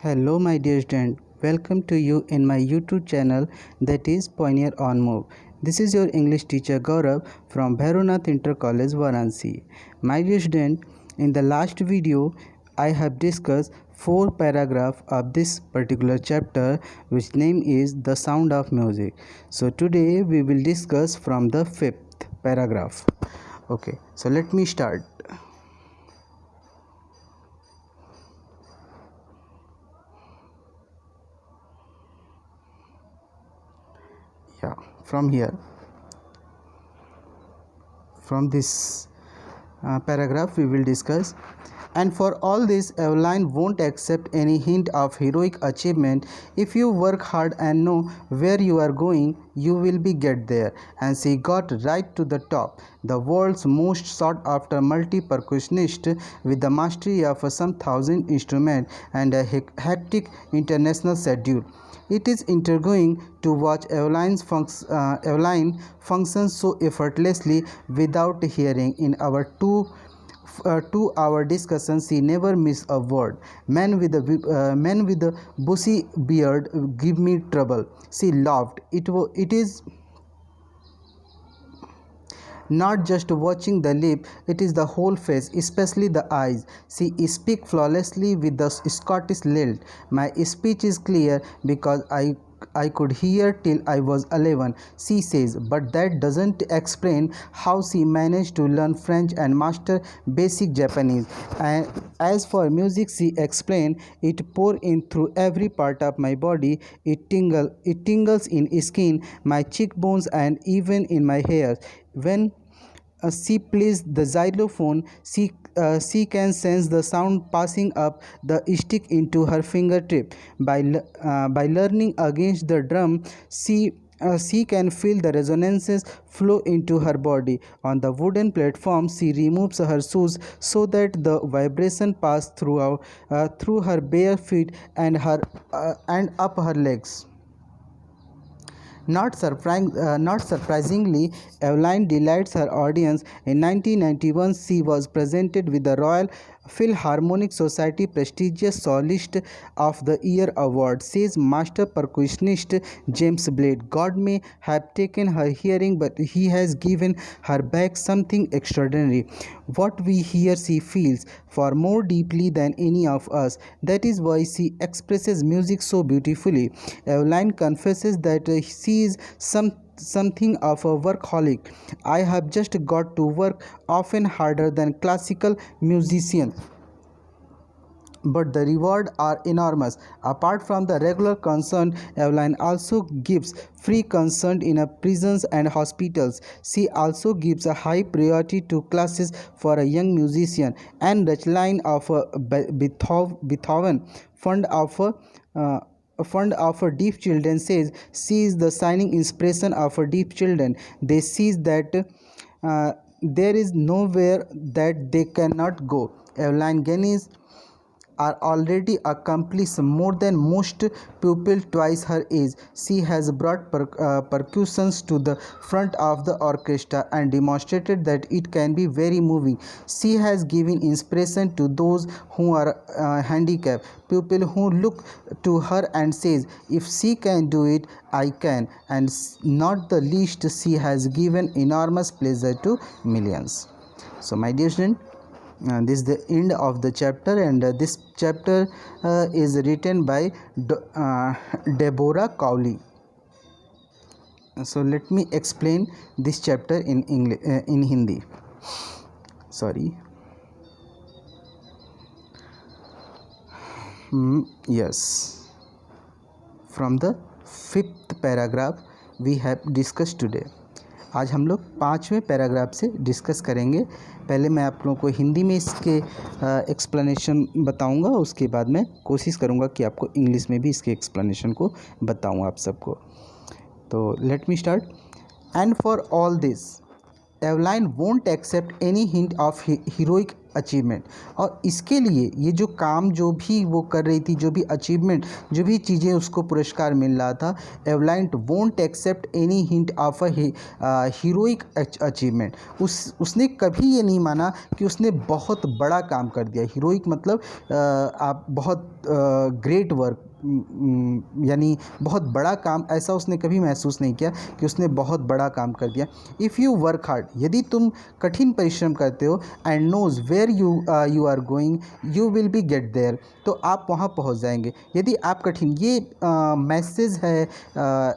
Hello, my dear student. Welcome to you in my YouTube channel that is Pioneer on Move. This is your English teacher Gaurav from Bhaironath Inter College, Varanasi. My dear student, in the last video, I have discussed 4 paragraphs of this particular chapter, which name is The Sound of Music. So today we will discuss from the 5th paragraph. Okay, so let me start. Yeah, from here, from this paragraph we will discuss. And for all this, Eveline won't accept any hint of heroic achievement. If you work hard and know where you are going, you will be get there. And she got right to the top, the world's most sought after multi-percussionist with the mastery of some thousand instruments and a hectic international schedule. It is intriguing to watch Eveline function so effortlessly without hearing. In our 2 hour discussion, she never missed a word. Man with a bushy beard give me trouble. She laughed. It is not just watching the lip, it is the whole face, especially the eyes. She speaks flawlessly with the Scottish lilt. My speech is clear because I could hear till I was 11, she says, but that doesn't explain how she managed to learn French and master basic Japanese. And as for music, she explained, it pour in through every part of my body. It tingles in skin, my cheekbones, and even in my hair. When she plays the xylophone, she can sense the sound passing up the stick into her fingertip. By learning against the drum, she can feel the resonances flow into her body. On the wooden platform, she removes her shoes so that the vibration pass through her bare feet and up her legs. Not surprisingly, Eveline delights her audience. In 1991, she was presented with the Royal Philharmonic Society prestigious Soloist of the Year award, says master percussionist James Blade. God may have taken her hearing, but he has given her back something extraordinary. What we hear, she feels far more deeply than any of us. That is why she expresses music so beautifully. Eveline confesses that she is something of a workaholic. I have just got to work often harder than classical musicians, but the reward are enormous. Apart from the regular concert, Eveline also gives free concert in a prisons and hospitals. She also gives a high priority to classes for a young musician. And Rachline of Beethoven fund of a deaf children says she is the shining inspiration of a deaf children. They see that there is nowhere that they cannot go. Eveline Guinness are already accomplished more than most people twice her age. She has brought percussions to the front of the orchestra and demonstrated that it can be very moving. She has given inspiration to those who are handicapped, people who look to her and says, if she can do it, I can. And not the least, she has given enormous pleasure to millions. So my dear student, this is the end of the chapter, and this chapter is written by Deborah Cowley. So let me explain this chapter in English, in Hindi. Sorry. Yes. From the 5th paragraph we have discussed today. आज हम लोग 5वें paragraph से discuss करेंगे. पहले मैं आप लोगों को हिंदी में इसके एक्सप्लेनेशन बताऊंगा, उसके बाद मैं कोशिश करूंगा कि आपको इंग्लिश में भी इसके एक्सप्लेनेशन को बताऊं आप सबको. तो let me start. And for all this, Evelyn won't accept any hint of heroic achievement. और इसके लिए ये जो काम जो भी वो कर रही थी, जो भी अचीवमेंट, जो भी चीज़ें उसको पुरस्कार मिल रहा था, Evelyn won't accept any hint of a heroic achievement. उसने कभी ये नहीं माना कि उसने बहुत बड़ा काम कर दिया। हीरोइक मतलब आप बहुत ग्रेट वर्क, यानी बहुत बड़ा काम, ऐसा उसने कभी महसूस नहीं किया कि उसने बहुत बड़ा काम कर दिया। इफ़ यू वर्क हार्ड, यदि तुम कठिन परिश्रम करते हो, and knows where you are going, you will be get there, तो आप वहाँ पहुँच जाएंगे। यदि आप कठिन, ये मैसेज है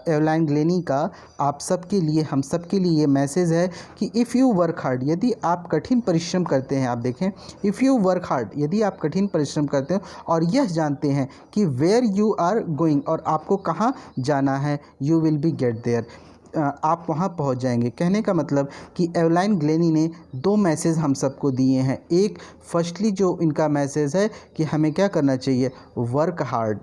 एवलाइन ग्लेनी का आप सबके लिए, हम सब के लिए ये मैसेज है कि इफ़ यू वर्क हार्ड, यदि आप कठिन परिश्रम करते हैं, आप देखें, इफ़ यू वर्क हार्ड, यदि आप कठिन परिश्रम करते हो और यह जानते हैं कि वेयर यू आर गोइंग, और आपको कहाँ जाना है, you will be get there, आप वहाँ पहुँच जाएंगे। कहने का मतलब कि एवलाइन ग्लेनी ने दो मैसेज हम सबको दिए हैं। एक, फर्स्टली जो इनका मैसेज है कि हमें क्या करना चाहिए, work hard,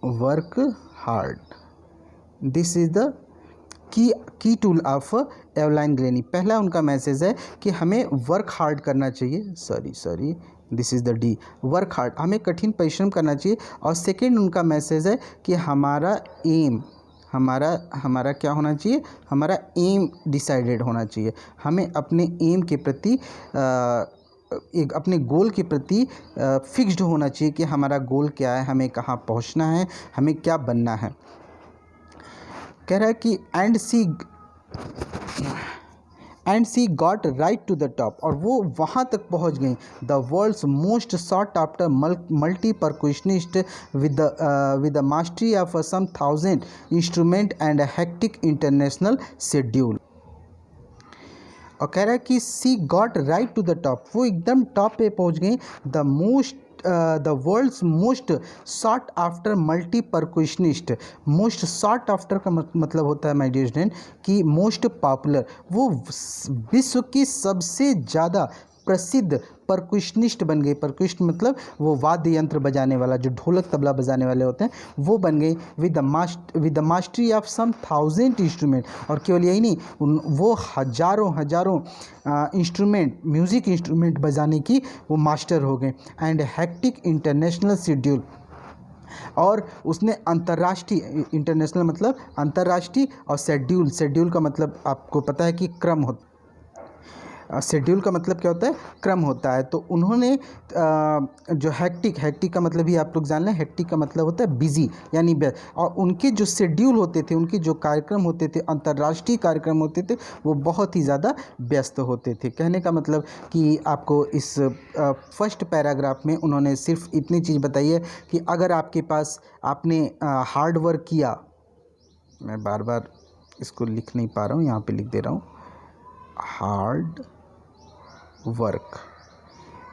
work hard, this is the key tool of Evelyn Glennie. पहला उनका मैसेज है कि हमें वर्क हार्ड करना चाहिए, this is the D, work hard, हमें कठिन परिश्रम करना चाहिए। और सेकेंड उनका मैसेज है कि हमारा एम, हमारा क्या होना चाहिए, हमारा एम डिसाइडेड होना चाहिए। हमें अपने एम के प्रति एक अपने गोल के प्रति फिक्स्ड होना चाहिए कि हमारा गोल क्या है, हमें कहाँ पहुँचना है, हमें क्या बनना है। कह रहा है कि and she got right to the top, और वो वहाँ तक पहुँच गई। The world's most sought after multi percussionist with the mastery of some 1000 instrument and hectic international schedule. और कह रहा है कि she got right to the top, वो एकदम टॉप पे पहुँच गई। The world's most sought after multi percussionist, most sought after का मतलब होता है माय डियर स्टूडेंट कि मोस्ट पॉपुलर, वो विश्व की सबसे ज़्यादा प्रसिद्ध परक्यूशनिस्ट बन गई। परक्यूशन मतलब वो वाद्य यंत्र बजाने वाला, जो ढोलक तबला बजाने वाले होते हैं, वो बन गई with the mastery of some 1000 instrument. और केवल यही नहीं, वो हजारों इंस्ट्रूमेंट, म्यूज़िक इंस्ट्रूमेंट बजाने की वो मास्टर हो गए। एंड हेक्टिक इंटरनेशनल शेड्यूल, और उसने अंतर्राष्ट्रीय, इंटरनेशनल मतलब अंतर्राष्ट्रीय, और शेड्यूल का मतलब आपको पता है कि क्रम होता, शेड्यूल का मतलब क्या होता है, क्रम होता है। तो उन्होंने जो हेक्टिक का मतलब भी आप लोग जान लें, हेक्टिक का मतलब होता है बिजी, यानी व्यस्त। और उनके जो शेड्यूल होते थे, उनके जो कार्यक्रम होते थे, अंतर्राष्ट्रीय कार्यक्रम होते थे, वो बहुत ही ज़्यादा व्यस्त होते थे। कहने का मतलब कि आपको इस फर्स्ट पैराग्राफ में उन्होंने सिर्फ इतनी चीज़ बताई है कि अगर आपके पास, आपने हार्ड वर्क किया, मैं बार बार इसको लिख नहीं पा रहा हूँ, यहाँ पे लिख दे रहा हूँ, हार्ड वर्क।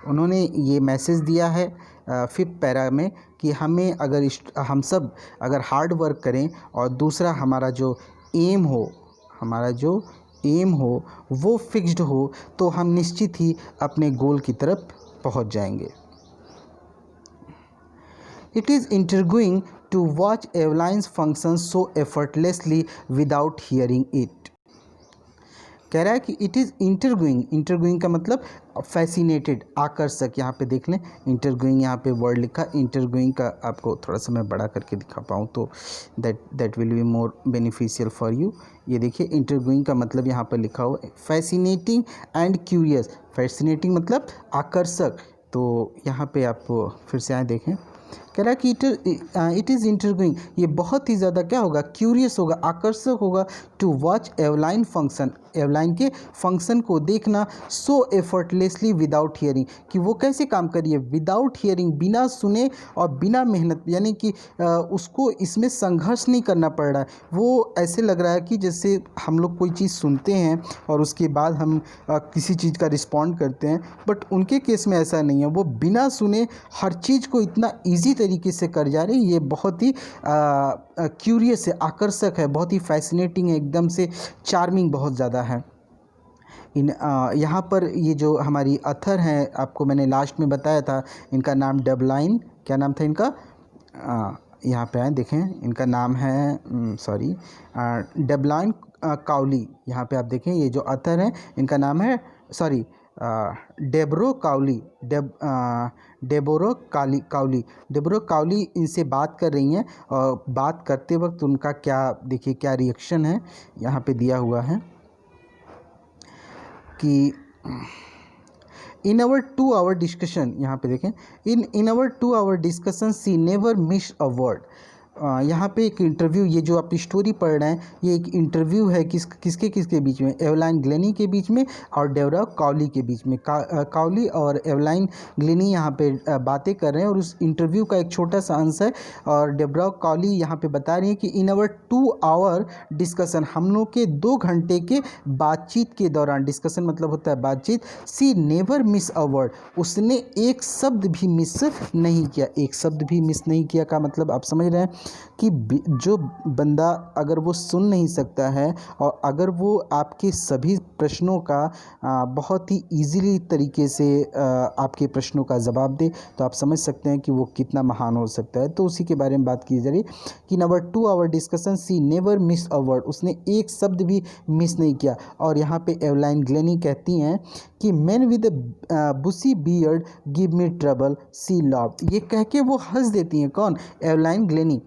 उन्होंने ये मैसेज दिया है फिफ्थ पैरा में कि हमें हम सब अगर हार्ड वर्क करें, और दूसरा हमारा जो एम हो वो फिक्स्ड हो, तो हम निश्चित ही अपने गोल की तरफ पहुंच जाएंगे। It is intriguing to watch Evelyn's function so effortlessly without hearing it. कह रहा है कि इट इज़ इंटरगोइंग का मतलब फैसिनेटेड, आकर्षक। यहाँ पे देख लें, इंटरगोइंग यहाँ पे वर्ड लिखा, इंटरगोइंग का आपको थोड़ा सा मैं बड़ा करके दिखा पाऊँ तो that will be more beneficial for you. ये देखिए, इंटरगोइंग का मतलब यहाँ पर लिखा हुआ है फैसिनेटिंग एंड क्यूरियस। फैसिनेटिंग मतलब आकर्षक, तो यहाँ पे आप फिर से आए देखें, कह रहा है कि इट इज़ इंटरगोइंग, ये बहुत ही ज़्यादा क्या होगा, क्यूरियस होगा, आकर्षक होगा, टू वॉच एवलाइन फंक्शन, एवलाइन के फंक्शन को देखना, सो एफर्टलेसली विदाउट हियरिंग, कि वो कैसे काम करिए, विदाउट हियरिंग, बिना सुने और बिना मेहनत, यानी कि उसको इसमें संघर्ष नहीं करना पड़ रहा है। वो ऐसे लग रहा है कि जैसे हम लोग कोई चीज़ सुनते हैं और उसके बाद हम किसी चीज़ का रिस्पॉन्ड करते हैं, बट उनके केस में ऐसा नहीं है। वो बिना सुने हर चीज़ को इतना ईजी तरीके से कर जा रहे हैं। ये बहुत ही क्यूरियस है, आकर्षक है, बहुत ही फैसिनेटिंग है, एकदम से चार्मिंग बहुत ज़्यादा है। यहाँ पर ये जो हमारी अथर हैं, आपको मैंने लास्ट में बताया था, इनका नाम डबलाइन, क्या नाम था इनका, यहाँ पे आए, देखें इनका नाम है डेब्लाइन काउली। यहाँ पे आप देखें ये जो अथर हैं इनका नाम है डेबरो काउली, डेबरो काउली इनसे बात कर रही हैं। और बात करते वक्त उनका क्या, देखिए क्या रिएक्शन है यहाँ पे दिया हुआ है कि इन आवर 2 hour डिस्कशन, यहाँ पे देखें in our 2 hour discussion she never miss a word. यहाँ पे एक इंटरव्यू, ये जो आप स्टोरी पढ़ रहे हैं ये एक इंटरव्यू है किसके बीच में, एवलाइन ग्लेनी के बीच में और डेबरा काउली के बीच में। काउली और एवलाइन ग्लेनी यहाँ पे बातें कर रहे हैं और उस इंटरव्यू का एक छोटा सा अंश है। और डेबरा काउली यहाँ पे बता रही है कि इन आवर 2 hour डिस्कशन, हम लोग के 2 घंटे के बातचीत के दौरान, डिस्कशन मतलब होता है बातचीत, सी नेवर मिस अ वर्ड, उसने एक शब्द भी मिस नहीं किया। एक शब्द भी मिस नहीं किया का मतलब आप समझ रहे हैं कि जो बंदा अगर वो सुन नहीं सकता है और अगर वो आपके सभी प्रश्नों का बहुत ही ईजीली तरीके से आपके प्रश्नों का जवाब दे, तो आप समझ सकते हैं कि वो कितना महान हो सकता है। तो उसी के बारे में बात की जा रही कि number 2 hour discussion she never miss a word, उसने एक शब्द भी मिस नहीं किया। और यहाँ पे एवलाइन ग्लेनी कहती हैं कि man with bushy beard give me trouble she laughed, ये कह के वो हंस देती हैं। कौन? Evelyn Glennie.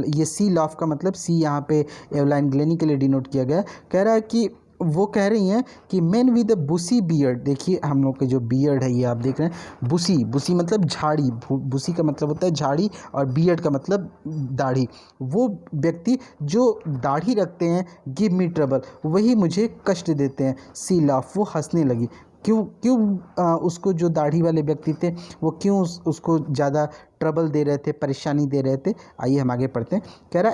ये सी लॉफ्ट का मतलब सी यहाँ पे एवलाइन ग्लेनी के लिए डिनोट किया गया। कह रहा है कि वो कह रही हैं कि मैन विद बुसी बियर्ड, देखिए हम लोग के जो बियर्ड है ये आप देख रहे हैं, बुसी मतलब झाड़ी, बुसी का मतलब होता है झाड़ी और बियर्ड का मतलब दाढ़ी। वो व्यक्ति जो दाढ़ी रखते हैं, गिव मी ट्रबल, वही मुझे कष्ट देते हैं। सी लाफ, वो हंसने लगी। क्यों उसको, जो दाढ़ी वाले व्यक्ति थे वो क्यों उसको ज़्यादा ट्रबल दे रहे थे, परेशानी दे रहे थे। आइए हम आगे पढ़ते हैं। कह रहा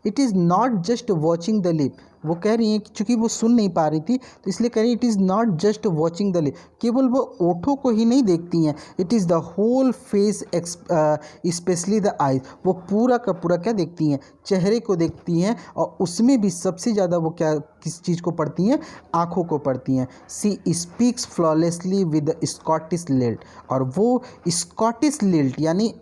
it is not just watching the lip, वो कह रही हैं कि चूँकि वो सुन नहीं पा रही थी तो इसलिए कह रही है it is not just watching the lip, केवल वो ओठों को ही नहीं देखती हैं, it is the whole face specially the eyes, वो पूरा का पूरा क्या देखती हैं, चेहरे को देखती हैं। और उसमें भी सबसे ज़्यादा वो क्या, किस चीज़ को पढ़ती हैं, आँखों को पढ़ती हैं। She speaks flawlessly with Scottish lilt, और वो स्कॉटिश लिल्ट यानी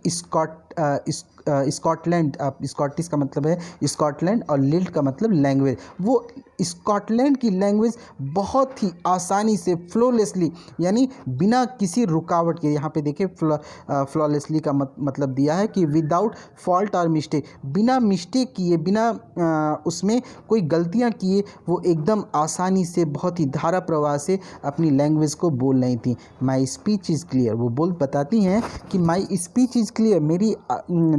स्कॉटलैंड, आप स्कॉटिश का मतलब है स्कॉटलैंड और लिल्ट का मतलब लैंग्वेज, वो स्कॉटलैंड की लैंग्वेज बहुत ही आसानी से फ्लोलेसली यानी बिना किसी रुकावट के, यहाँ पे देखिए फ्लॉलेसली का मतलब दिया है कि विदाउट फॉल्ट और मिस्टेक, बिना मिस्टेक किए, बिना उसमें कोई गलतियाँ किए वो एकदम आसानी से बहुत ही धारा प्रवाह से अपनी लैंग्वेज को बोल रही थी। माई स्पीच इज़ क्लियर, वो बताती हैं कि माई स्पीच इज़ क्लियर, मेरी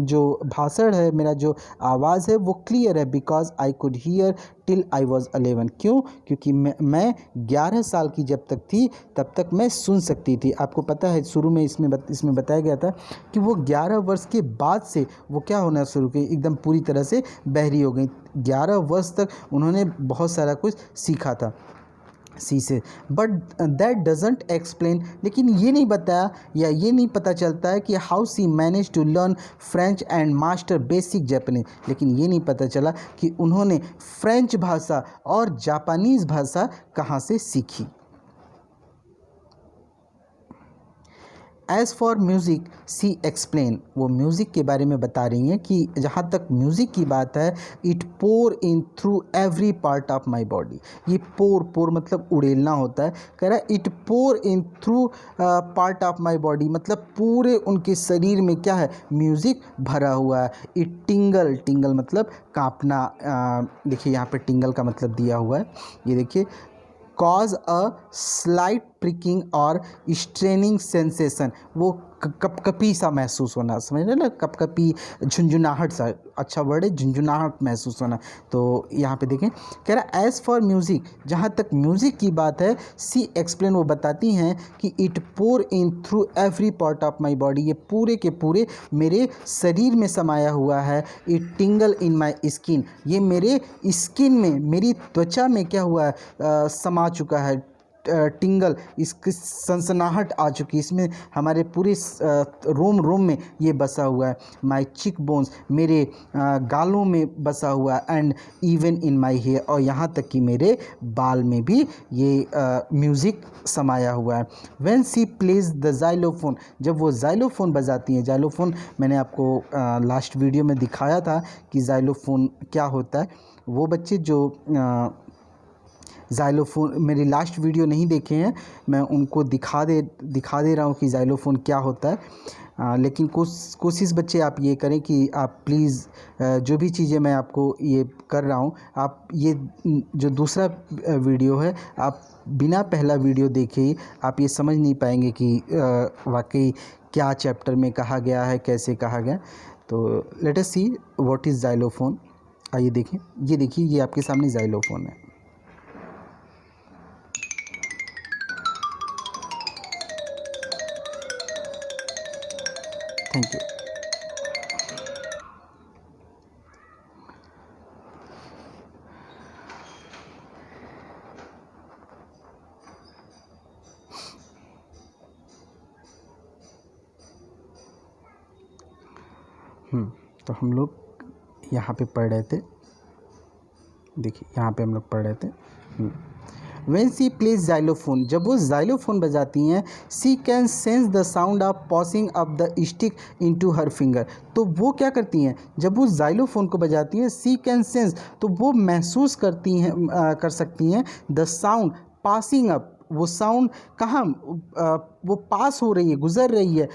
जो भाषण है, मेरा जो आवाज़ है वो क्लियर है, because I could hear till I was 11, क्यों? क्योंकि मैं 11 साल की जब तक थी तब तक मैं सुन सकती थी। आपको पता है शुरू में इसमें बताया गया था कि वो 11 वर्ष के बाद से वो क्या होना शुरू की, एकदम पूरी तरह से बहरी हो गई। 11 वर्ष तक उन्होंने बहुत सारा कुछ सीखा था सी से, बट दैट डजेंट एक्सप्लेन, लेकिन ये नहीं बताया या ये नहीं पता चलता है कि how she manage to learn French and master basic Japanese, लेकिन ये नहीं पता चला कि उन्होंने फ्रेंच भाषा और जापानीज़ भाषा कहाँ से सीखी। As for music she explain, वो म्यूज़िक के बारे में बता रही हैं कि जहाँ तक म्यूज़िक की बात है, it pour in through every part of my body, ये पोर मतलब उड़ेलना होता है। कह रहा है it pour in through part of my body, मतलब पूरे उनके शरीर में क्या है, म्यूज़िक भरा हुआ है। इट टिंगल मतलब काँपना, देखिए यहाँ पे टिंगल का मतलब दिया हुआ है, ये देखिए, कॉज अ स्लाइट प्रिकिंग और स्ट्रेनिंग सेंसेशन, वो कपकपी सा महसूस होना, समझ रहे ना, कपकपी, झुंझुनाहट सा, अच्छा वर्ड है, झुंझुनाहट महसूस होना। तो यहाँ पे देखें, कह रहा एज़ फॉर म्यूज़िक, जहाँ तक म्यूज़िक की बात है, सी एक्सप्लेन, वो बताती हैं कि it pour in through every part of my body, ये पूरे के पूरे मेरे शरीर में समाया हुआ है। इट टिंगल इन माई स्किन, ये मेरे स्किन में, मेरी त्वचा में क्या हुआ है, समा चुका है। टिंगल, इसकी सनसनाहट आ चुकी है, इसमें हमारे पूरे रोम रोम में ये बसा हुआ है। माई चिक बोन्स, मेरे गालों में बसा हुआ है। And even in my hair, और यहाँ तक कि मेरे बाल में भी ये म्यूज़िक समाया हुआ है। When she plays the xylophone, जब वो जाइलोफोन बजाती हैं, जाइलोफोन मैंने आपको लास्ट वीडियो में दिखाया था कि जाइलोफोन क्या होता है। वो बच्चे जो जाइलोफोन मेरी लास्ट वीडियो नहीं देखे हैं, मैं उनको दिखा दे रहा हूँ कि जाइलोफोन क्या होता है। लेकिन कोशिश बच्चे आप ये करें कि आप प्लीज़ जो भी चीज़ें मैं आपको ये कर रहा हूँ, आप ये जो दूसरा वीडियो है, आप बिना पहला वीडियो देखे ही आप ये समझ नहीं पाएंगे कि वाकई क्या चैप्टर में कहा गया है, कैसे कहा गया। तो let us see what is xylophone. आइए देखें, ये देखिए, ये आपके सामने जाइलोफोन है। Thank you. तो हम लोग यहाँ पे पढ़ रहे थे, देखिए यहाँ पे हम लोग पढ़ रहे थे। When she plays xylophone, जब वो xylophone बजाती हैं, she can sense the sound of passing up the stick into her finger। तो वो क्या करती हैं, जब वो xylophone को बजाती हैं, she can sense, तो वो महसूस करती हैं, कर सकती हैं the sound passing up, वो साउंड कहाँ वो पास हो रही है, गुज़र रही है।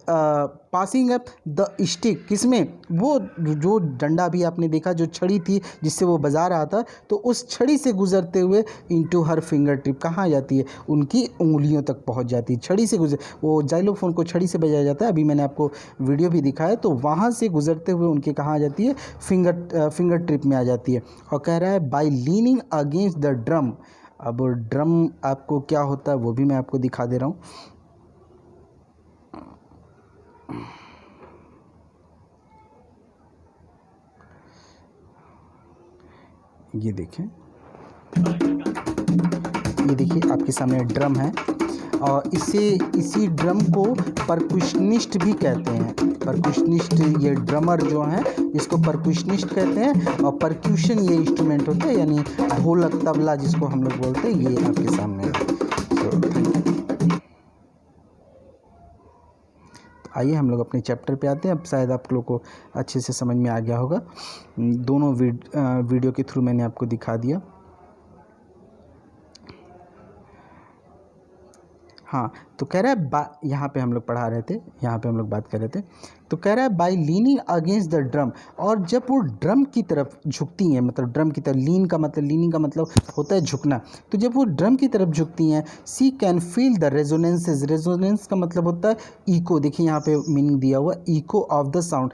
पासिंग अप द स्टिक, किसमें, वो जो डंडा भी आपने देखा, जो छड़ी थी जिससे वो बजा रहा था, तो उस छड़ी से गुज़रते हुए इनटू हर फिंगर टिप, कहाँ जाती है, उनकी उंगलियों तक पहुंच जाती है। छड़ी से गुजर, वो जाइलोफोन को छड़ी से बजाया जाता है, अभी मैंने आपको वीडियो भी दिखाया। तो वहाँ से गुजरते हुए उनके कहाँ आ जाती है, फिंगर ट्रिप में आ जाती है। और कह रहा है by leaning against the drum. अब ड्रम आपको क्या होता है वो भी मैं आपको दिखा दे रहा हूँ। ये देखें, ये देखिए आपके सामने ड्रम है, और इसी ड्रम को परकुशनिस्ट भी कहते हैं। परकुशनिस्ट, ये ड्रमर जो हैं इसको परकुशनिस्ट कहते हैं। और परक्यूशन ये इंस्ट्रूमेंट होता है, यानी ढोलक तबला जिसको हम लोग बोलते हैं, ये आपके सामने है। तो आइए हम लोग अपने चैप्टर पे आते हैं। अब शायद आप लोग को अच्छे से समझ में आ गया होगा, दोनों वीडियो के थ्रू मैंने आपको दिखा दिया। हाँ, तो कह रहा है यहाँ पे हम लोग पढ़ा रहे थे, यहाँ पे हम लोग बात कर रहे थे। तो कह रहा है by leaning against the drum, और जब वो ड्रम की तरफ झुकती हैं, मतलब ड्रम की तरफ, लीनिंग का मतलब होता है झुकना। तो जब वो ड्रम की तरफ झुकती हैं, she can feel the रेजोनेंसेज। Resonance का मतलब होता है इको, देखिए यहाँ पे मीनिंग दिया हुआ, इको ऑफ द साउंड,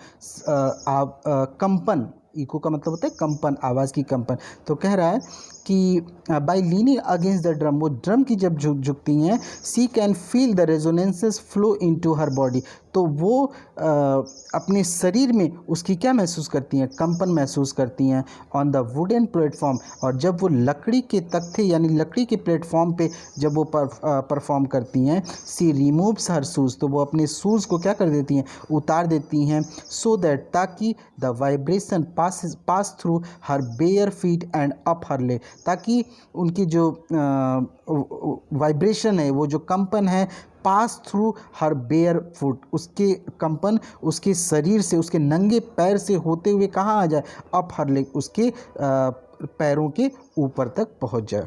कंपन। इको का मतलब होता है कंपन, आवाज़ की कंपन। तो कह रहा है कि by leaning against the drum, वो ड्रम की जब झुकती हैं, she can feel the resonances flow into her body. तो वो अपने शरीर में उसकी क्या महसूस करती हैं, कंपन महसूस करती हैं। ऑन द वुडन प्लेटफॉर्म, और जब वो लकड़ी के तख्ते यानी लकड़ी के प्लेटफॉर्म पे जब वो परफॉर्म करती हैं, सी रिमूव्स हर शूज़, तो वो अपने शूज़ को क्या कर देती हैं, उतार देती हैं। सो दैट, ताकि the vibration pass through her bare feet and up her leg, ताकि उनकी जो वाइब्रेशन है, वो जो कंपन है, पास थ्रू हर बेयर फुट, उसके कंपन उसके शरीर से, उसके नंगे पैर से होते हुए कहाँ आ जाए, अप हर लेग, उसके पैरों के ऊपर तक पहुँच जाए।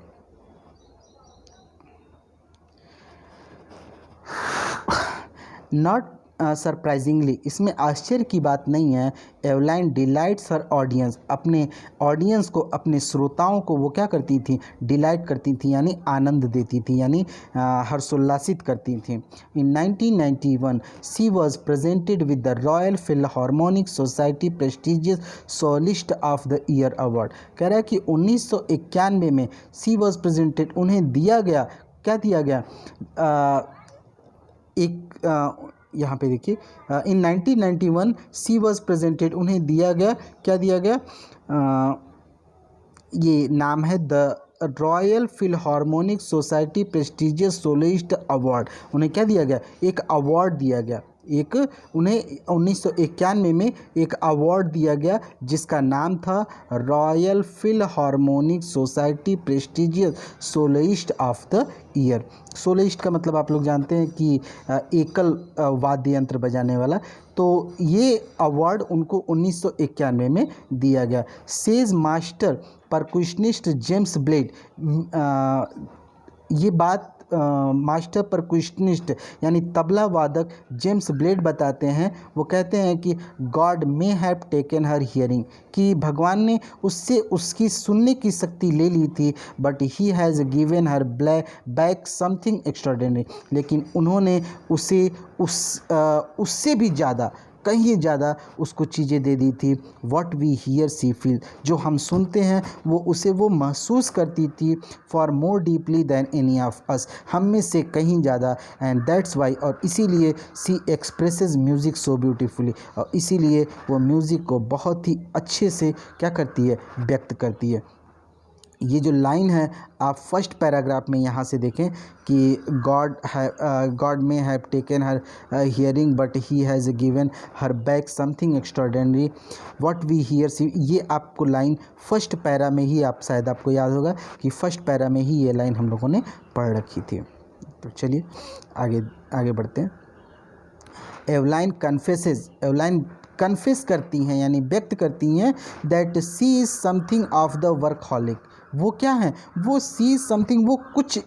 नॉट सरप्राइजिंगली, इसमें आश्चर्य की बात नहीं है, एवलाइन डिलाइट्स हर ऑडियंस, अपने ऑडियंस को, अपने श्रोताओं को वो क्या करती थी, डिलाइट करती थी, यानी आनंद देती थी, यानी हर्षोल्लासित करती थी। In 1991 she was presented with the Royal Philharmonic Society prestigious soloist of the year award. कह रहा है कि 1991 में सी वॉज प्रेजेंटेड, उन्हें दिया गया, क्या दिया गया, यहाँ पे देखिए, इन 1991 सी वॉज प्रेजेंटेड, उन्हें दिया गया, क्या दिया गया, ये नाम है the Royal Philharmonic Society prestigious soloist award, उन्हें क्या दिया गया, एक अवार्ड दिया गया, एक उन्हें 1991 में एक अवार्ड दिया गया जिसका नाम था Royal Philharmonic Society prestigious soloist of the year. Soloist का मतलब आप लोग जानते हैं कि एकल वाद्य यंत्र बजाने वाला, तो ये अवार्ड उनको 1991 में दिया गया। सेज मास्टर परकुशनिस्ट जेम्स ब्लेड, ये बात मास्टर परकुशनिस्ट यानी तबला वादक जेम्स ब्लेड बताते हैं। वो कहते हैं कि God may have taken her hearing, कि भगवान ने उससे उसकी सुनने की शक्ति ले ली थी, but he has given her back something extraordinary, लेकिन उन्होंने उसे उससे भी ज़्यादा, कहीं ज़्यादा उसको चीज़ें दे दी थी। What we hear she feel, जो हम सुनते हैं वो उसे वो महसूस करती थी, for more deeply than any of us, हम में से कहीं ज़्यादा। एंड दैट्स वाई, और इसीलिए सी एक्सप्रेसेस म्यूज़िक सो ब्यूटीफुली, और इसीलिए वो म्यूज़िक को बहुत ही अच्छे से क्या करती है, व्यक्त करती है। ये जो लाइन है आप फर्स्ट पैराग्राफ में यहाँ से देखें कि God may have taken her hearing but he has given her back something extraordinary, what we hear see, ये आपको लाइन फर्स्ट पैरा में ही, आप शायद आपको याद होगा कि फर्स्ट पैरा में ही ये लाइन हम लोगों ने पढ़ रखी थी। तो चलिए आगे बढ़ते हैं। एवलाइन कन्फेसेस, एवलाइन कन्फेस करती हैं यानी व्यक्त करती हैं that she is something of the workaholic, वो क्या है, वो सी समथिंग, वो कुछ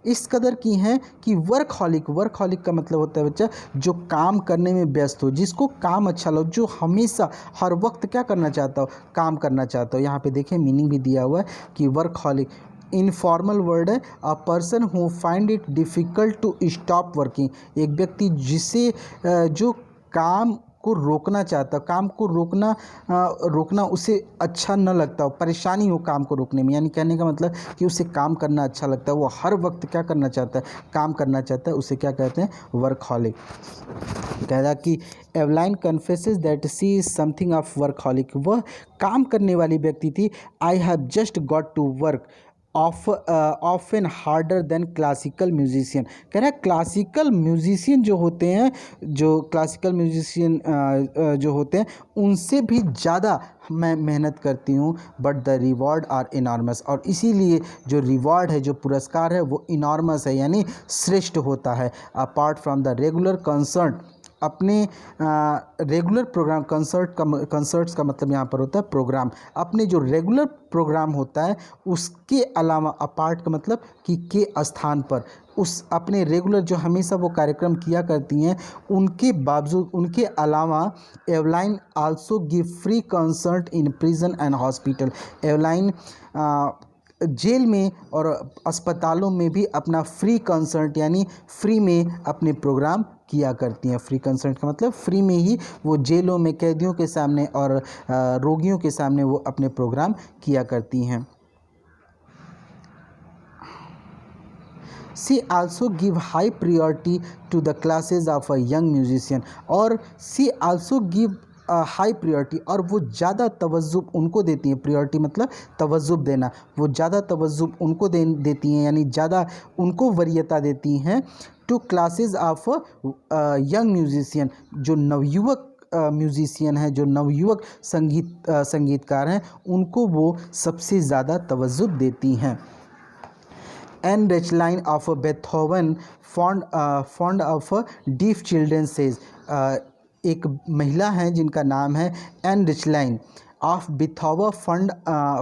इस कदर की हैं कि वर्कहॉलिक, वर्कहॉलिक का मतलब होता है बच्चा जो काम करने में व्यस्त हो, जिसको काम अच्छा लगे, जो हमेशा हर वक्त क्या करना चाहता हो, काम करना चाहता हो। यहाँ पे देखें मीनिंग भी दिया हुआ है कि वर्कहॉलिक इनफॉर्मल वर्ड है, a person who find it difficult to stop working, एक व्यक्ति जिसे जो काम को रोकना चाहता, काम को रोकना उसे अच्छा न लगता हो, परेशानी हो काम को रोकने में, यानी कहने का मतलब कि उसे काम करना अच्छा लगता है, वो हर वक्त क्या करना चाहता है, काम करना चाहता है, उसे क्या कहते हैं, वर्कहॉलिक। कह रहा कि Evelyn confesses that she is something of workaholic, वह काम करने वाली व्यक्ति थी। I have just got to work often harder than classical musician, कह रहा है क्लासिकल म्यूजिशियन जो होते हैं, जो क्लासिकल म्यूजिशियन जो होते हैं उनसे भी ज़्यादा मैं मेहनत करती हूँ, but the reward are enormous, और इसीलिए जो रिवॉर्ड है, जो पुरस्कार है वो इनॉर्मस है यानी श्रेष्ठ होता है। Apart from the regular concert, अपने रेगुलर प्रोग्राम, कंसर्ट्स का मतलब यहाँ पर होता है प्रोग्राम, अपने जो रेगुलर प्रोग्राम होता है उसके अलावा, अपार्ट का मतलब कि के स्थान पर, उस अपने रेगुलर जो हमेशा वो कार्यक्रम किया करती हैं उनके बावजूद, उनके अलावा Evelyn also give free concert in prison and hospital, Evelyn jail में और अस्पतालों में भी अपना फ्री कंसर्ट यानी फ्री में अपने प्रोग्राम किया करती हैं। फ्री कंसर्ट का मतलब फ्री में ही वो जेलों में कैदियों के सामने और रोगियों के सामने वो अपने प्रोग्राम किया करती हैं। She also give high priority to the classes of a young musician, और she also give high priority, और वो ज़्यादा तवज्जुब उनको देती हैं, प्रियोरिटी मतलब तवज्जुब देना, वो ज़्यादा तवज्जुब उनको देती हैं यानी ज़्यादा उनको वरीयता देती हैं, two classes of young musician, जो नवयुवक म्यूजिशियन हैं, जो नवयुवक संगीतकार हैं, उनको वो सबसे ज़्यादा तवज्जुब देती हैं। Ann Richlin of Beethoven Fund of deaf Children says, एक महिला हैं जिनका नाम है Ann Richlin of Beethoven Fund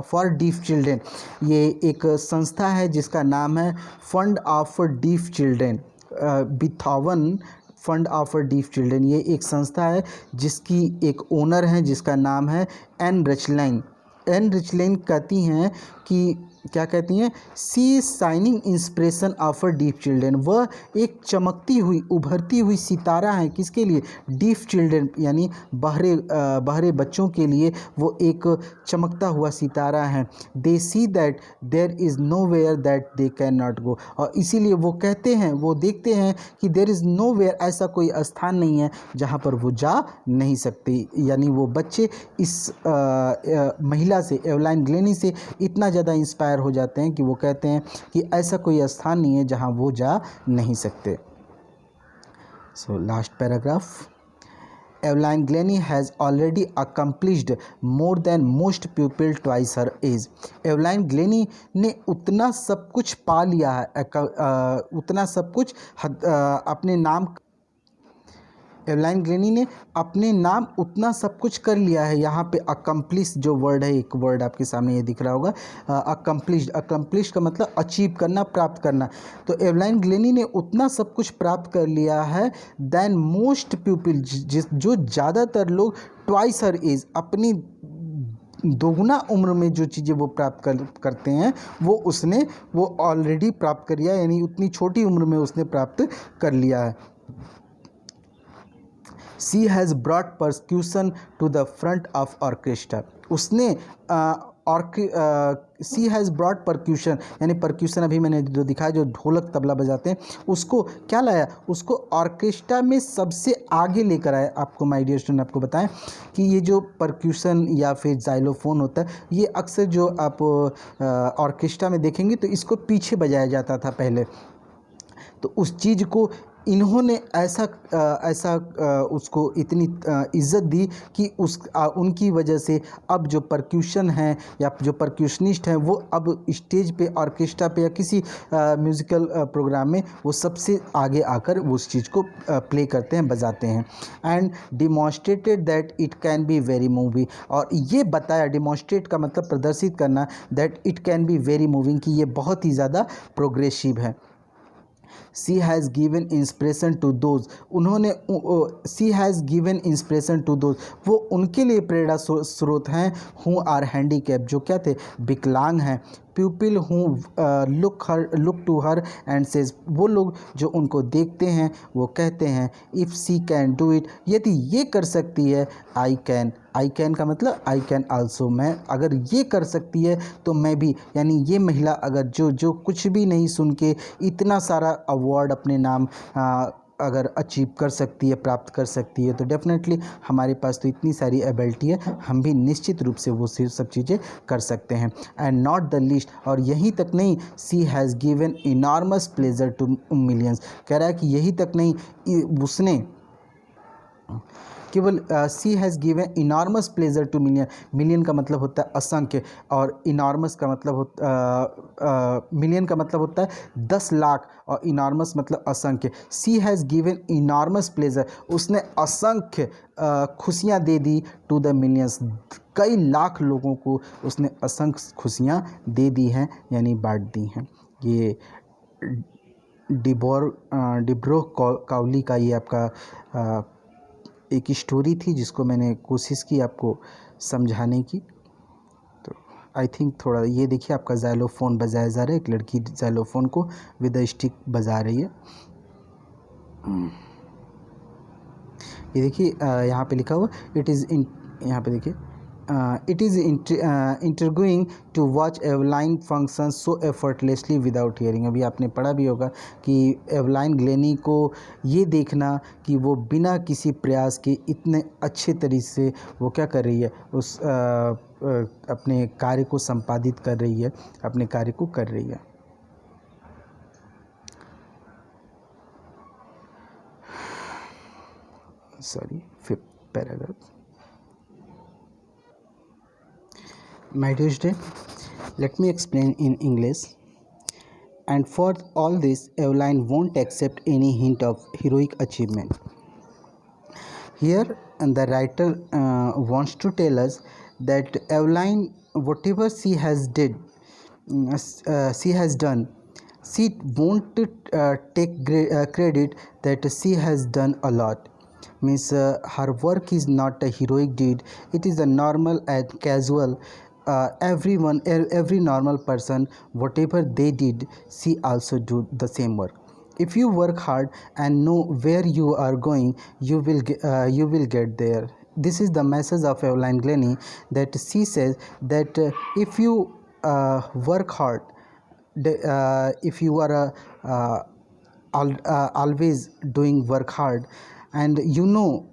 for Deaf Children, ये एक संस्था है जिसका नाम है Fund of deaf Children, Beethoven Fund of deaf Children, ये एक संस्था है जिसकी एक ओनर है जिसका नाम है एन रिचलाइन। एन रिचलाइन कहती हैं कि क्या कहती हैं, she shining inspiration of deaf children, वह एक चमकती हुई उभरती हुई सितारा है, किसके लिए, डीफ चिल्ड्रेन यानी बहरे बच्चों के लिए वो एक चमकता हुआ सितारा है। They see that there is nowhere that they can not go, और इसीलिए वो कहते हैं, वो देखते हैं कि देयर इज़ नो वेयर, ऐसा कोई स्थान नहीं है जहाँ पर वो जा नहीं सकते, यानी वो बच्चे इस महिला से, एवलाइन ग्लेनी से इतना ज़्यादा इंस्पायर इंस्पायर हो जाते हैं कि वो कहते हैं कि ऐसा कोई स्थान नहीं है जहाँ वो जा नहीं सकते। So last paragraph, Evelyn Glennie has already accomplished more than most people twice her age. Evelyn Glennie ने उतना सब कुछ पा लिया है, उतना सब कुछ अपने नाम, एवलाइन ग्लेनी ने अपने नाम उतना सब कुछ कर लिया है। यहाँ पे अकम्प्लिश जो वर्ड है, एक वर्ड आपके सामने ये दिख रहा होगा, अकम्प्लिश्ड। अकम्प्लिश का मतलब अचीव करना, प्राप्त करना। तो एवलाइन ग्लेनी ने उतना सब कुछ प्राप्त कर लिया है दैन मोस्ट पीपल, जो ज़्यादातर लोग ट्वाइस हर एज, अपनी दोगुना उम्र में जो चीज़ें वो प्राप्त करते हैं वो ऑलरेडी प्राप्त कर लिया है, यानी उतनी छोटी उम्र में उसने प्राप्त कर लिया है। She has brought percussion to the front of orchestra. उसने सी हैज़ ब्रॉड परक्यूशन, यानी परक्यूशन अभी मैंने जो दिखाया, जो ढोलक तबला बजाते हैं, उसको क्या लाया, उसको ऑर्केस्ट्रा में सबसे आगे लेकर आया। आपको माय डियर स्टूडेंट आपको बताएं कि ये जो परक्यूशन या फिर जाइलोफोन होता है, ये अक्सर जो आप ऑर्केस्ट्रा में देखेंगे तो इसको पीछे बजाया जाता था पहले। तो उस चीज़ को इन्होंने ऐसा उसको इतनी इज़्ज़त दी कि उनकी वजह से अब जो परक्यूशन हैं या जो परक्यूशनिस्ट हैं वो अब स्टेज पे, ऑर्केस्ट्रा पे या किसी म्यूज़िकल प्रोग्राम में वो सबसे आगे आकर वो उस चीज़ को प्ले करते हैं, बजाते हैं। And demonstrated that it can be very moving, और ये बताया, डिमॉन्स्ट्रेट का मतलब प्रदर्शित करना, that it can be very moving, कि ये बहुत ही ज़्यादा प्रोग्रेसिव है। She has given inspiration to those, उन्होंने she has given inspiration to those, वो उनके लिए प्रेरणा स्रोत हैं हु आर हैंडीकैप, जो क्या थे, विकलांग हैं। People who look to her and says, वो लोग जो उनको देखते हैं वो कहते हैं if she can do it, यदि ये कर सकती है, आई कैन। आई कैन का मतलब आई कैन आल्सो, मैं अगर ये कर सकती है तो मैं भी, यानी ये महिला अगर जो कुछ भी नहीं सुन के इतना सारा अवार्ड अपने नाम अगर अचीव कर सकती है, प्राप्त कर सकती है, तो डेफिनेटली हमारे पास तो इतनी सारी एबिलिटी है, हम भी निश्चित रूप से वो सब चीज़ें कर सकते हैं। एंड नॉट द लीस्ट, और यहीं तक नहीं, she has given enormous pleasure to millions, कह रहा है कि यही तक नहीं, उसने केवल she has given enormous pleasure to million, million का मतलब होता है असंख्य, और इनॉर्मस का मतलब मिलियन का मतलब होता है 10 लाख, और इनॉर्मस मतलब असंख्य। सी हैज़ गिवन इनॉर्मस प्लेजर, उसने असंख्य खुशियाँ दे दी टू द मिलियंस, कई लाख लोगों को उसने असंख्य खुशियाँ दे दी हैं, यानी बांट दी हैं। ये डिब्रो काउली का ये आपका एक स्टोरी थी जिसको मैंने कोशिश की आपको समझाने की। तो आई थिंक थोड़ा, ये देखिए आपका जाइलोफोन बजाया जा रहा है, एक लड़की जाइलोफोन को विद अ स्टिक बजा रही है। ये देखिए यहाँ पे लिखा हुआ इट इज़ इन, यहाँ पे देखिए it is intriguing to watch Evelyn function so effortlessly without hearing. अभी आपने पढ़ा भी होगा कि एवलाइन ग्लेनी को ये देखना कि वो बिना किसी प्रयास के इतने अच्छे तरीके से वो क्या कर रही है, उस अपने कार्य को संपादित कर रही है, अपने कार्य को कर रही है। Sorry, 5th paragraph. My dear student, let me explain in English. And for all this, Evelyn won't accept any hint of heroic achievement. Here, the writer wants to tell us that Evelyn, whatever she has done, she won't take credit that she has done a lot. Means her work is not a heroic deed; it is a normal and casual. Every normal person, whatever they did, she also do the same work. If you work hard and know where you are going, you will get there. This is the message of Evelyn Glennie, that she says that if you work hard, if you are always doing work hard, and you know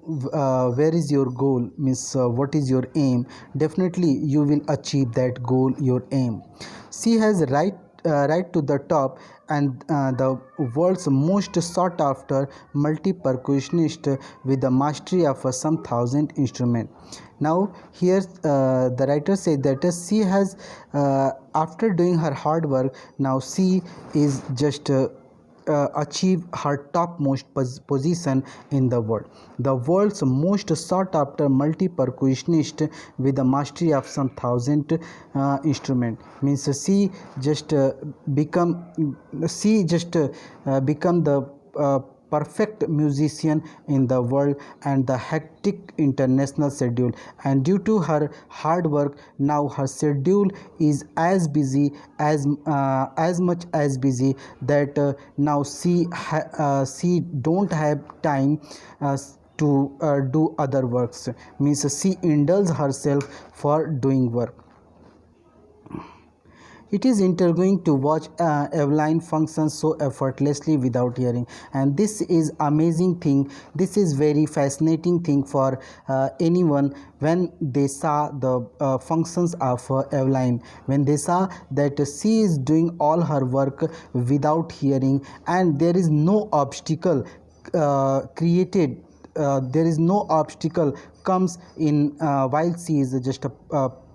where is your goal, means what is your aim. Definitely you will achieve that goal, your aim. She has right to the top, and the world's most sought after multi percussionist with the mastery of some thousand instrument. Now here the writer said that she has after doing her hard work, now she is just achieve her topmost position in the world. The world's most sought after multi percussionist with the mastery of some thousand instrument, means she just become the perfect musician in the world and the hectic international schedule. And due to her hard work, now her schedule is as busy as much as busy that now she don't have time to do other works, means she indulges herself for doing work. It is intriguing to watch Evelyn function so effortlessly without hearing, and this is amazing thing. This is very fascinating thing for anyone when they saw the functions of Evelyn, when they saw that she is doing all her work without hearing, and there is no obstacle created. There is no obstacle comes in while she is just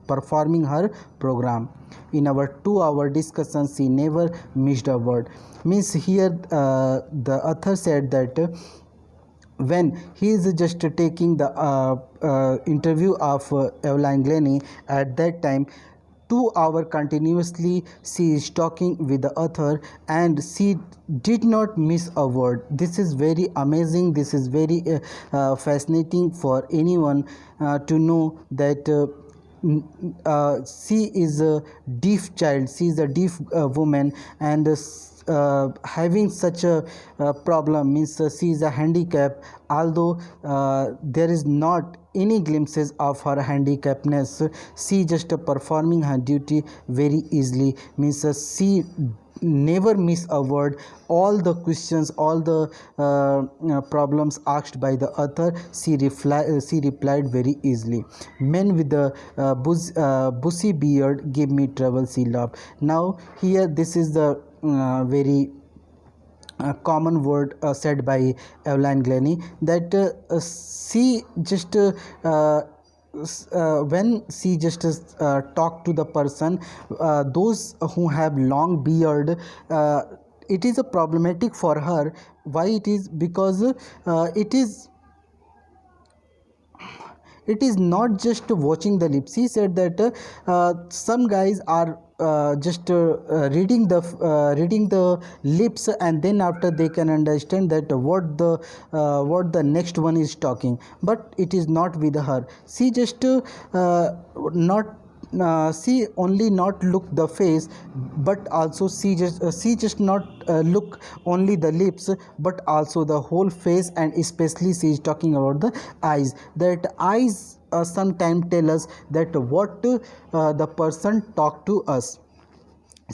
performing her program. In our 2 hour discussion, she never missed a word, means here the author said that when he is just taking the interview of Evelyn Glennie, at that time 2 hour continuously she is talking with the author and she did not miss a word. This is very amazing, this is very fascinating for anyone to know that she is a deaf child, she is a deaf woman, and having such a problem, means she is a handicap, although there is not any glimpses of her handicapness. She just performing her duty very easily, means she never miss a word. All the questions, all the problems asked by the author, she replied very easily. Men with the bushy beard give me trouble, she laughed. Now here this is the very common word said by Evelyn Glennie, that she just when she just talk to the person, those who have long beard, it is a problematic for her. Why it is? Because it is not just watching the lips. He said that some guys are just reading the lips, and then after they can understand that what the next one is talking, but it is not with her. She just not she only not look the face, but also she just not look only the lips, but also the whole face, and especially she is talking about the eyes. That eyes sometimes tell us that what the person talk to us.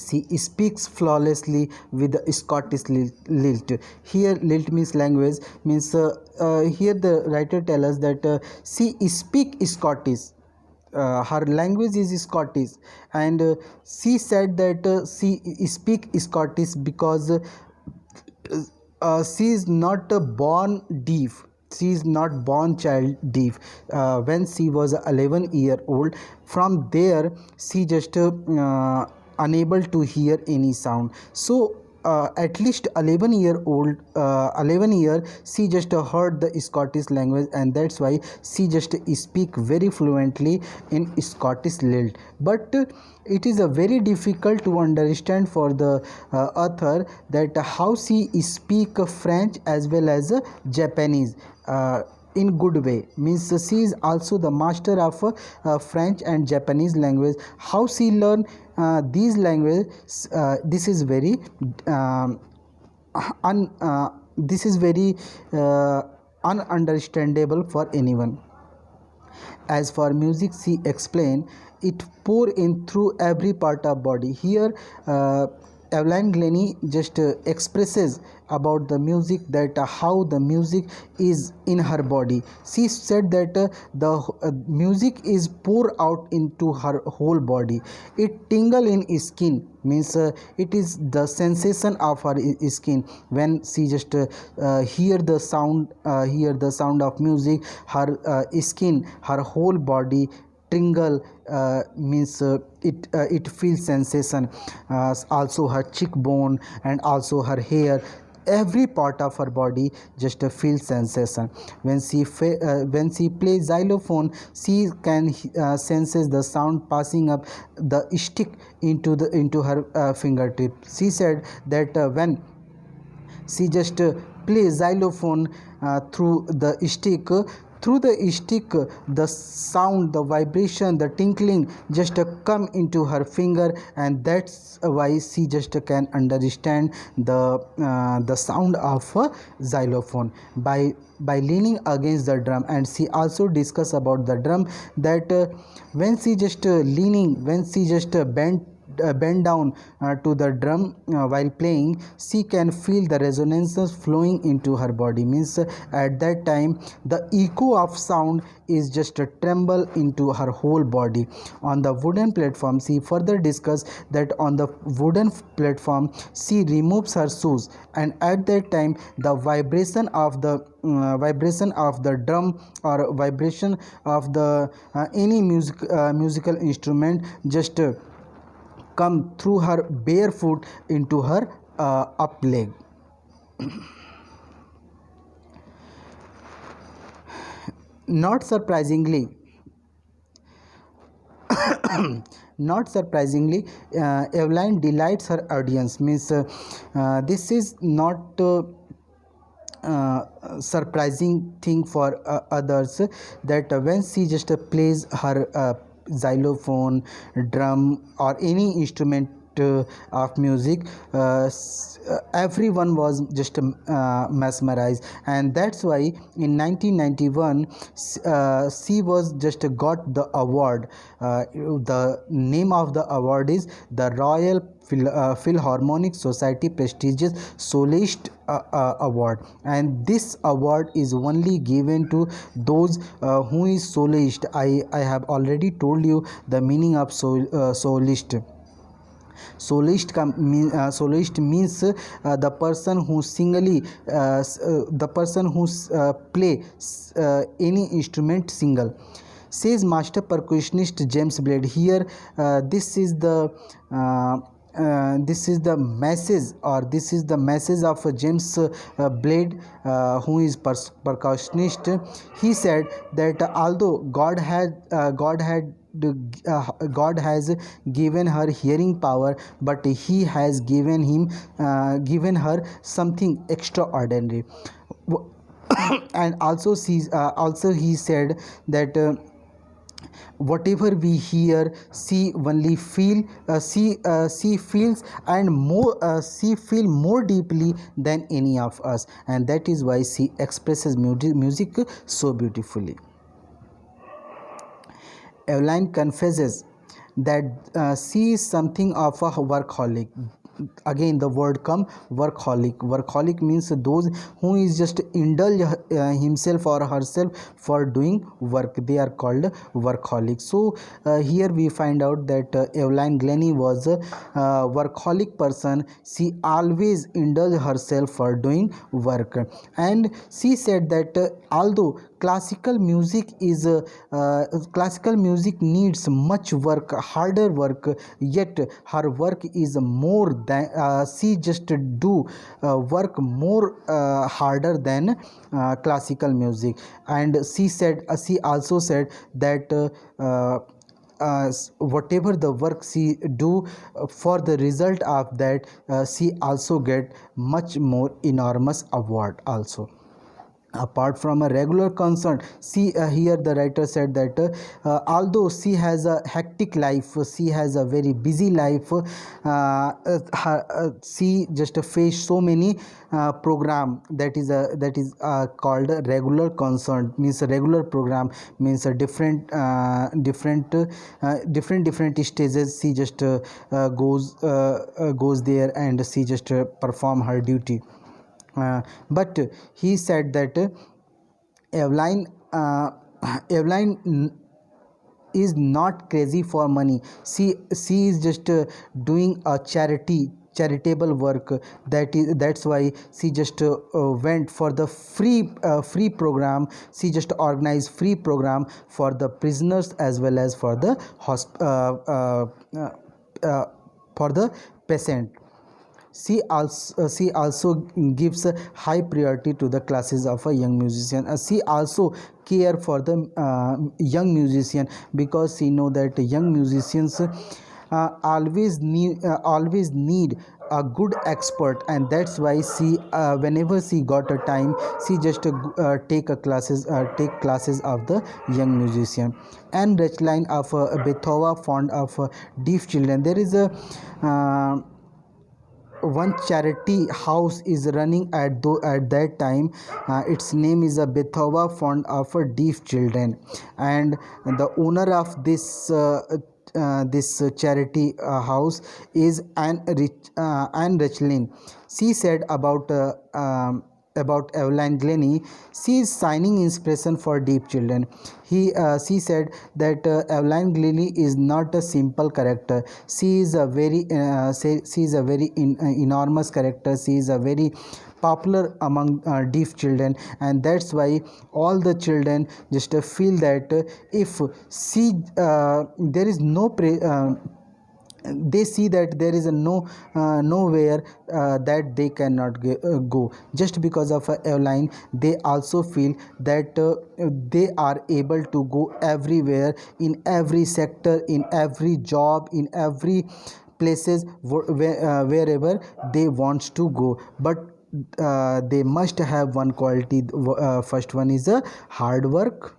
She speaks flawlessly with the Scottish lilt. Here, lilt means language. Means here the writer tell us that she speak Scottish. Her language is Scottish, and she said that she speak Scottish because she is not born deaf. She is not born child deaf. When she was 11-year old, from there she just unable to hear any sound. So at least 11 year she just heard the Scottish language, and that's why she just speak very fluently in Scottish lilt. But it is a very difficult to understand for the author that how she speak French as well as Japanese in good way. Means she is also the master of French and Japanese language. How she learn these languages, this is very this is very ununderstandable for anyone. As for music, she explained, it pour in through every part of body. Here Evelyn Glennie just expresses about the music, that how the music is in her body. She said that the music is pour out into her whole body. It tingle in skin, means it is the sensation of her skin when she just hear the sound of music. Her skin, her whole body tingle, means it feels sensation. Also her cheekbone and also her hair, every part of her body just feels sensation. When when she plays xylophone, she can senses the sound passing up the stick into her fingertip. She said that she just plays xylophone through the stick, the sound, the vibration, the tinkling just come into her finger, and that's why she just can understand the sound of a xylophone by leaning against the drum. And she also discuss about the drum, that when she just when she just bend down to the drum while playing, she can feel the resonances flowing into her body. Means at that time the echo of sound is just a tremble into her whole body. On the wooden platform, she further discussed that on the wooden platform she removes her shoes, and at that time the vibration of the drum or vibration of the any musical instrument just come through her barefoot into her up leg. Not surprisingly, not surprisingly, Evelyn delights her audience. Means this is not surprising thing for others, that when she just plays her xylophone, drum, or any instrument of music, everyone was just mesmerized. And that's why in 1991 she was just got the award. The name of the award is the Royal Philharmonic Society prestigious Soloist Award, and this award is only given to those who is soloist. I have already told you the meaning of soloist. Soloist means the person who singly the person who play any instrument single, says master percussionist James Blade. Here this is the message, or this is the message of James Blade, who is percussionist. He said that although God has given her hearing power, but He has given her something extraordinary. And also he said that whatever we hear, she only feel she feels, and more she feel more deeply than any of us, and that is why she expresses music so beautifully. Evelyn confesses that she is something of a workaholic. Again the word come, workaholic means those who is just indulge himself or herself for doing work, they are called workaholic. So here we find out that Evelyn Glennie was a workaholic person. She always indulge herself for doing work, and she said that although classical music needs much work, harder work, yet her work is more than she just do work more harder than classical music. And she also said that whatever the work she do, for the result of that she also get much more enormous award also. apart from a regular concern. See, here the writer said that although she has a hectic life, she has a very busy life, she just face so many program that is called a regular concern. Means a regular program means a different stages. She just goes there, and she just perform her duty. But he said that Evelyn uh, Evelyn is not crazy for money. She is just doing a charitable work. That's why she just went for the free program. She just organized free program for the prisoners as well as for the uh, for the patient. She also gives a high priority to the classes of a young musician. She also care for the young musician, because she know that young musicians always need a good expert, and that's why she whenever she got a time, she just take classes of the young musician. And Rachline of Beethoven fond of deaf children. There is a one charity house is running at that time. Its name is a Beethoven Fund of Deaf Children, and the owner of this charity house is Anne Richlin. She said about Evelyn Glennie, she is signing inspiration for deaf children. She said that Evelyn Glennie is not a simple character. She is a very enormous character. She is a very popular among deaf children, and that's why all the children just feel that if she there is no they see that there is a nowhere that they cannot go. Just because of a airline, they also feel that they are able to go everywhere, in every sector, in every job, in every places, wherever they wants to go. But they must have one quality. First one is a hard work,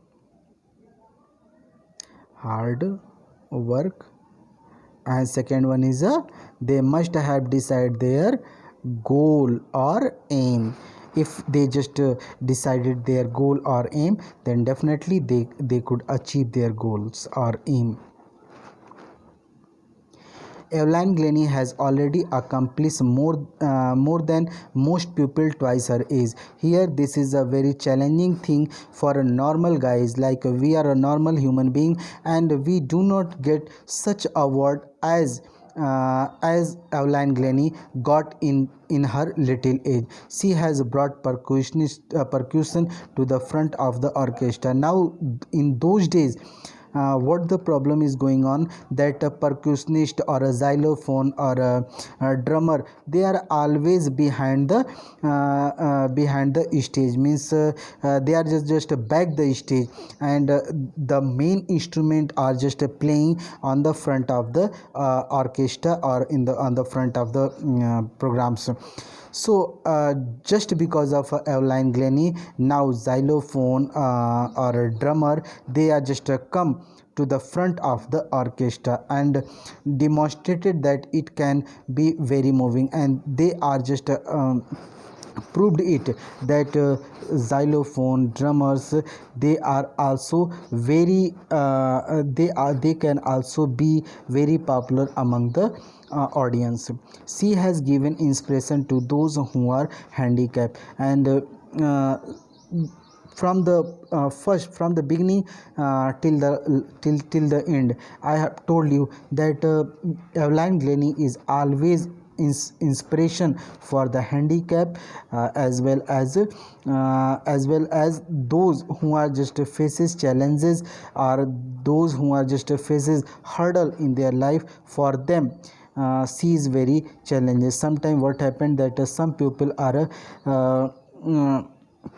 and second one is they must have decided their goal or aim. If they just decided their goal or aim, then definitely they could achieve their goals or aim. Evelyn Glennie has already accomplished more than most people twice her age. Here, this is a very challenging thing for a normal guys. Like we are a normal human being, and we do not get such award as Evelyn Glennie got in her little age. She has brought percussion to the front of the orchestra. Now, in those days, what the problem is going on, that a percussionist or a xylophone or a drummer, they are always behind the stage. Means they are just back the stage, and the main instrument are just playing on the front of the orchestra, or in the on the front of the programs. So just because of Evelyn Glennie, now xylophone or a drummer, they are just come to the front of the orchestra and demonstrated that it can be very moving, and they are just proved it that xylophone drummers, they are also very they can also be very popular among the audience. She has given inspiration to those who are handicapped, and from the beginning till the end, I have told you that Evelyn Glennie is always inspiration for the handicap, as well as those who are just faces challenges, or those who are just faces hurdle in their life. For them, she is very challenges. Sometimes what happened, that some people are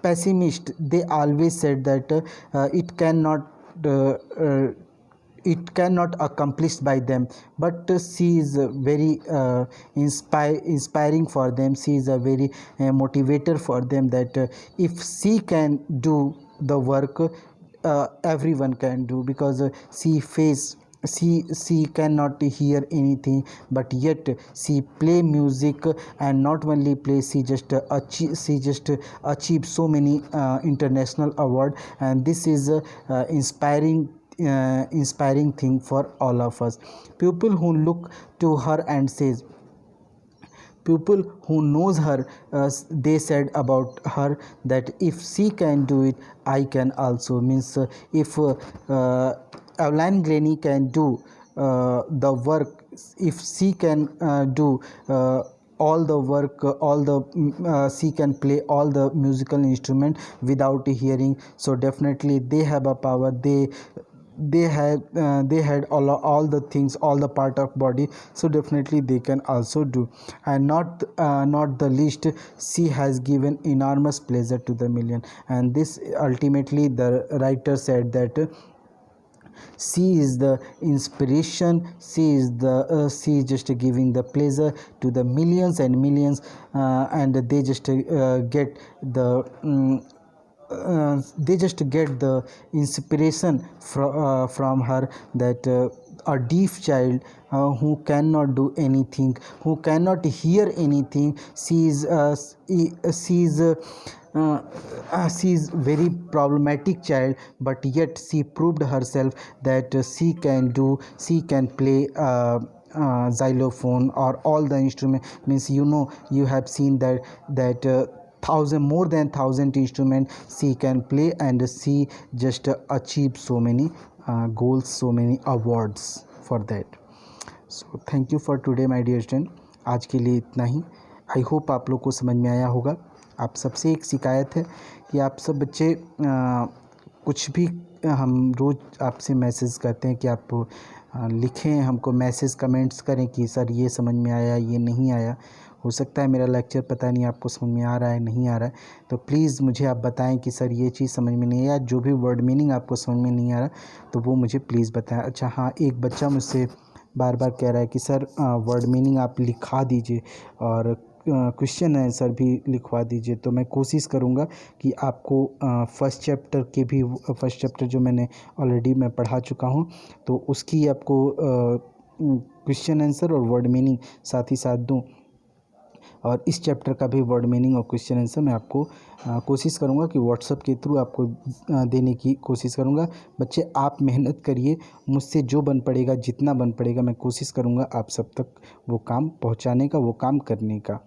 pessimist. They always said that it cannot uh, uh, it cannot accomplished by them, but she is very inspiring for them. She is a very motivator for them, that if she can do the work, everyone can do, because she cannot hear anything, but yet she play music, and not only play, she just achieve so many international award, and this is inspiring thing for all of us. People who look to her and says, people who knows her, they said about her that if she can do it, I can also. Means if Evelyn Granny can do the work, if she can do all the work, she can play all the musical instrument without hearing, so definitely they have a power. They had all the things, all the part of body, so definitely they can also do. And not the least, she has given enormous pleasure to the million, and this ultimately the writer said that she is the inspiration, she is just giving the pleasure to the millions and millions, and they just get the they just get the inspiration from her, that a deaf child who cannot do anything, who cannot hear anything, she is she is very problematic child, but yet she proved herself that she can play xylophone or all the instrument. Means, you have seen that thousand, more than thousand instrument she can play, and she just achieved so many goals, so many awards for that. So thank you for today my dear student. आज के लिए इतना ही। I hope आप लोग को समझ में आया होगा। आप सबसे एक शिकायत है कि आप सब बच्चे कुछ भी, हम रोज़ आपसे मैसेज करते हैं कि आप लिखें, हमको मैसेज कमेंट्स करें कि सर ये समझ में आया, ये नहीं आया। हो सकता है मेरा लेक्चर पता नहीं आपको समझ में आ रहा है, नहीं आ रहा है, तो प्लीज़ मुझे आप बताएं कि सर ये चीज़ समझ में नहीं आया। जो भी वर्ड मीनिंग आपको समझ में नहीं आ रहा तो वो मुझे प्लीज़ बताएं। अच्छा हाँ, एक बच्चा मुझसे बार बार कह रहा है कि सर वर्ड मीनिंग आप लिखा दीजिए और क्वेश्चन आंसर भी लिखवा दीजिए। तो मैं कोशिश करूँगा कि आपको फर्स्ट चैप्टर जो मैंने ऑलरेडी मैं पढ़ा चुका हूँ, तो उसकी आपको क्वेश्चन आंसर और वर्ड मीनिंग साथ ही साथ दूँ, और इस चैप्टर का भी वर्ड मीनिंग और क्वेश्चन आंसर मैं आपको कोशिश करूँगा कि व्हाट्सएप के थ्रू आपको देने की कोशिश करूँगा। बच्चे आप मेहनत करिए, मुझसे जो बन पड़ेगा, जितना बन पड़ेगा मैं कोशिश करूँगा आप सब तक वो काम पहुँचाने का, वो काम करने का।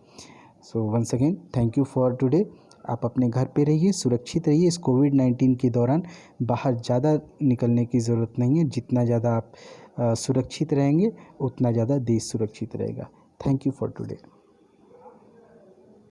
So once again thank you for today. आप अपने घर पे रहिए, सुरक्षित रहिए। इस कोविड-19 के दौरान बाहर ज़्यादा निकलने की ज़रूरत नहीं है। जितना ज़्यादा आप सुरक्षित रहेंगे, उतना ज़्यादा देश सुरक्षित रहेगा। Thank you for today.